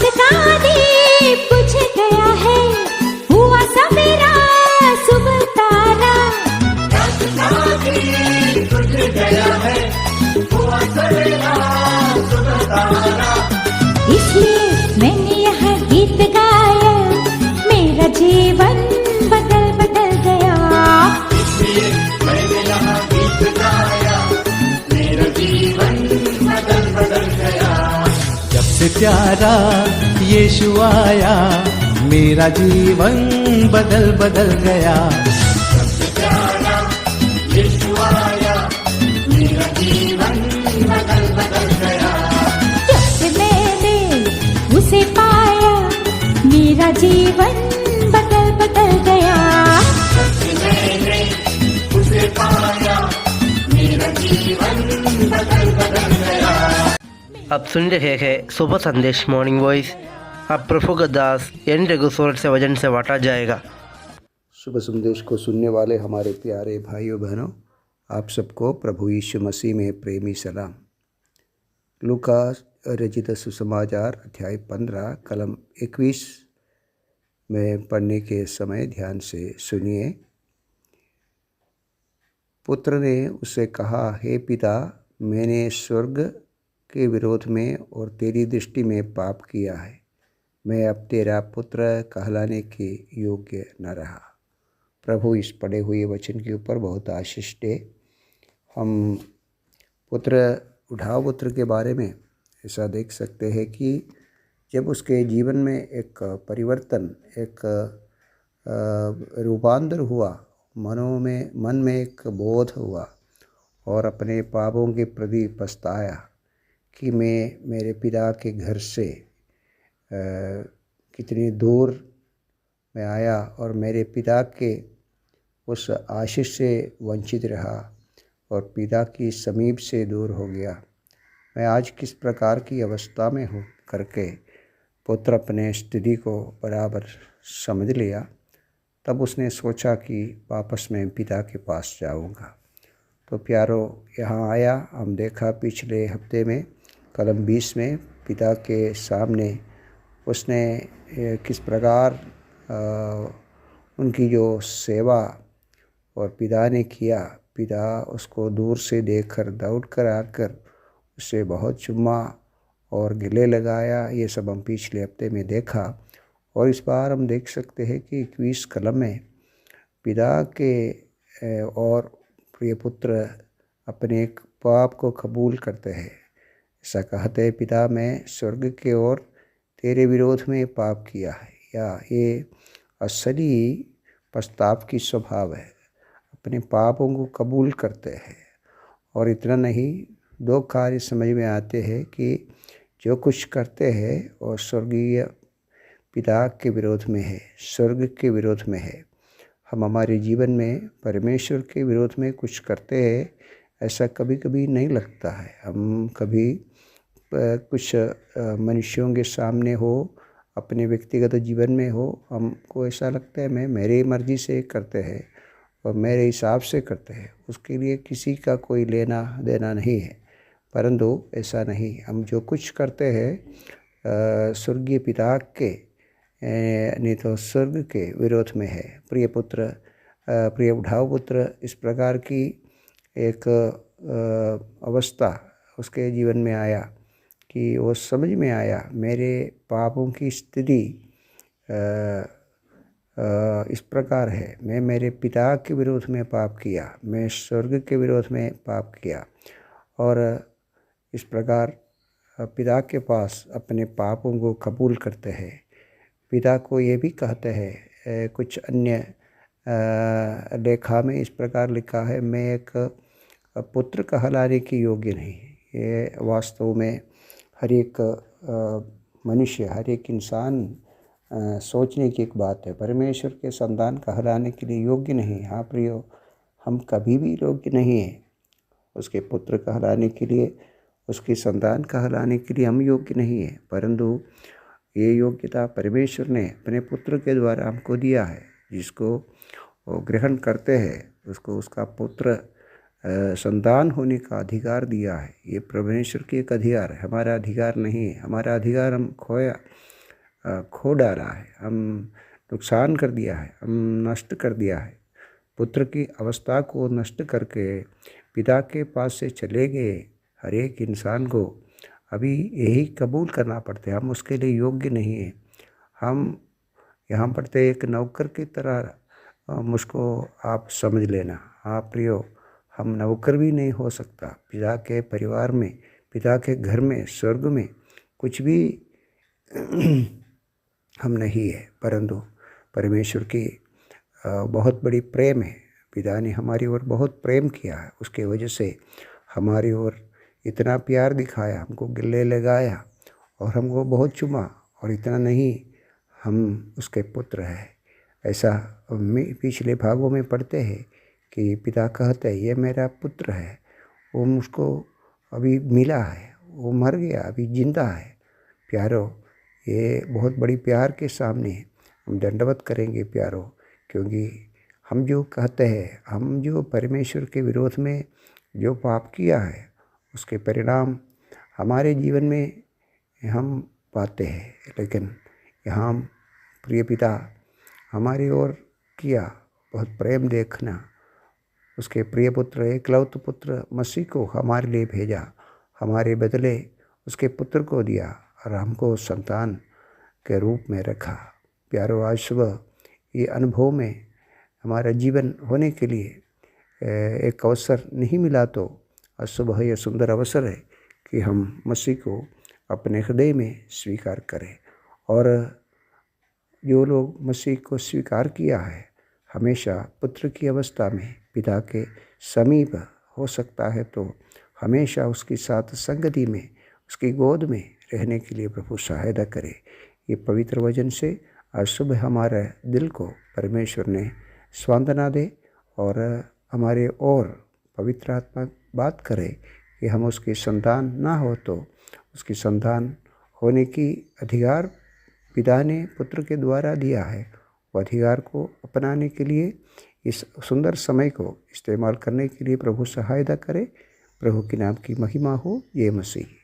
रात का दीप बुझ गया है, हुआ सवेरा सुबह तारा। रात का दीप बुझ गया है, हुआ सवेरा सुबह तारा। इसलिए मैंने यह गीत गाया, मेरा जीवन बदल बदल गया। इसलिए मैंने यहाँ गीत गाया, मेरा जीवन बदल बदल गया। जब से प्यारा यीशु आया, मेरा जीवन बदल बदल गया। सबसे प्यारा यीशु आया, मेरा जीवन बदल बदल गया। जब से मैंने उसे पाया, मेरा जीवन बदल बदल गया। सबसे मैंने उसे पाया, मेरा जीवन बदल बदल गया। आप सुन रहे हैं सुबह संदेश मॉर्निंग वॉइस। अब प्रभु का दास एन रघुसोर से वचन से बांटा जाएगा। शुभ संदेश को सुनने वाले हमारे प्यारे भाइयों बहनों, आप सबको प्रभु यीशु मसीह में प्रेमी सलाम। लूका रचित सुसमाचार अध्याय 15 कलम 21 में पढ़ने के समय ध्यान से सुनिए। पुत्र ने उससे कहा, हे पिता, मैंने स्वर्ग के विरोध में और तेरी दृष्टि में पाप किया है, मैं अब तेरा पुत्र कहलाने के योग्य न रहा। प्रभु इस पढ़े हुए वचन के ऊपर बहुत आशीष दे। हम उठाव पुत्र के बारे में ऐसा देख सकते हैं कि जब उसके जीवन में एक परिवर्तन, एक रूपांतर हुआ, मन में एक बोध हुआ और अपने पापों के प्रति पछताया कि मैं मेरे पिता के घर से कितनी दूर मैं आया और मेरे पिता के उस आशीष से वंचित रहा और पिता की समीप से दूर हो गया। मैं आज किस प्रकार की अवस्था में हूँ करके पुत्र अपने स्थिति को बराबर समझ लिया। तब उसने सोचा कि वापस मैं पिता के पास जाऊँगा। तो प्यारो, यहाँ आया, हम देखा पिछले हफ्ते में कलम 20 में पिता के सामने उसने किस प्रकार उनकी जो सेवा और पिता ने किया। पिता उसको दूर से देखकर दौड़ कर आकर उससे बहुत चुम्मा और गले लगाया। ये सब हम पिछले हफ्ते में देखा और इस बार हम देख सकते हैं कि 21 कलम में पिता के और प्रिय पुत्र अपने पाप को कबूल करते हैं। ऐसा कहते हैं, पिता, मैं स्वर्ग के और तेरे विरोध में पाप किया है। या ये असली पश्चाताप की स्वभाव है, अपने पापों को कबूल करते हैं। और इतना नहीं, 2 कार्य समझ में आते हैं कि जो कुछ करते हैं और स्वर्गीय पिता के विरोध में है, स्वर्ग के विरोध में है। हम हमारे जीवन में परमेश्वर के विरोध में कुछ करते हैं, ऐसा कभी कभी नहीं लगता है। हम कभी कुछ मनुष्यों के सामने हो, अपने व्यक्तिगत जीवन में हो, हमको ऐसा लगता है मैं मेरी मर्ज़ी से करते हैं और मेरे हिसाब से करते हैं, उसके लिए किसी का कोई लेना देना नहीं है। परंतु ऐसा नहीं, हम जो कुछ करते हैं स्वर्गीय पिता के नहीं तो स्वर्ग के विरोध में है। प्रिय उठाव पुत्र इस प्रकार की एक अवस्था उसके जीवन में आया कि वो समझ में आया मेरे पापों की स्थिति इस प्रकार है। मैं मेरे पिता के विरोध में पाप किया, मैं स्वर्ग के विरोध में पाप किया। और इस प्रकार पिता के पास अपने पापों को कबूल करते हैं। पिता को ये भी कहते हैं, कुछ अन्य लेखा में इस प्रकार लिखा है, मैं एक पुत्र कहलाने के योग्य नहीं। ये वास्तव में हर एक मनुष्य, हर एक इंसान सोचने की एक बात है। परमेश्वर के संतान कहलाने के लिए योग्य नहीं। हाँ प्रियो, हम कभी भी योग्य नहीं हैं उसके पुत्र कहलाने के लिए, उसकी संतान कहलाने के लिए हम योग्य नहीं हैं। परंतु ये योग्यता परमेश्वर ने अपने पुत्र के द्वारा हमको दिया है। जिसको वो ग्रहण करते हैं उसको उसका पुत्र संतान होने का अधिकार दिया है। ये परमेश्वर की एक अधिकार है, हमारा अधिकार नहीं है। हमारा अधिकार हम खो डाला है, हम नुकसान कर दिया है, हम नष्ट कर दिया है। पुत्र की अवस्था को नष्ट करके पिता के पास से चले गए हर एक इंसान को अभी यही कबूल करना पड़ता है, हम उसके लिए योग्य नहीं है। हम यहाँ पढ़ते एक नौकर की तरह मुझको आप समझ लेना। हाँ प्रियो, हम नौकर भी नहीं हो सकता पिता के परिवार में, पिता के घर में, स्वर्ग में कुछ भी हम नहीं है। परंतु परमेश्वर की बहुत बड़ी प्रेम है। पिता ने हमारी ओर बहुत प्रेम किया है, उसके वजह से हमारी ओर इतना प्यार दिखाया, हमको गले लगाया और हमको बहुत चुमा। और इतना नहीं, हम उसके पुत्र हैं। ऐसा पिछले भागों में पढ़ते हैं कि पिता कहते हैं ये मेरा पुत्र है, वो मुझको अभी मिला है, वो मर गया अभी जिंदा है। प्यारो, ये बहुत बड़ी प्यार के सामने हम दंडवत करेंगे प्यारो, क्योंकि हम जो कहते हैं, हम जो परमेश्वर के विरोध में जो पाप किया है उसके परिणाम हमारे जीवन में हम पाते हैं। लेकिन यहाँ प्रिय पिता हमारी ओर किया बहुत प्रेम देखना, उसके प्रिय पुत्र एकलौत पुत्र मसीह को हमारे लिए भेजा, हमारे बदले उसके पुत्र को दिया और हमको संतान के रूप में रखा। प्यारो, आज सुबह ये अनुभव में हमारा जीवन होने के लिए एक अवसर नहीं मिला, तो आज सुबह यह सुंदर अवसर है कि हम मसीह को अपने हृदय में स्वीकार करें। और जो लोग मसीह को स्वीकार किया है हमेशा पुत्र की अवस्था में पिता के समीप हो सकता है, तो हमेशा उसके साथ संगति में, उसकी गोद में रहने के लिए प्रभु सहायता करे। ये पवित्र वचन से आज सुबह हमारे दिल को परमेश्वर ने सांत्वना दे और हमारे और पवित्र आत्मा बात करे कि हम उसकी संतान ना हो तो उसकी संतान होने की अधिकार पिता ने पुत्र के द्वारा दिया है। वो अधिकार को अपनाने के लिए इस सुंदर समय को इस्तेमाल करने के लिए प्रभु सहायता करे। प्रभु के नाम की महिमा हो। ये मसीह।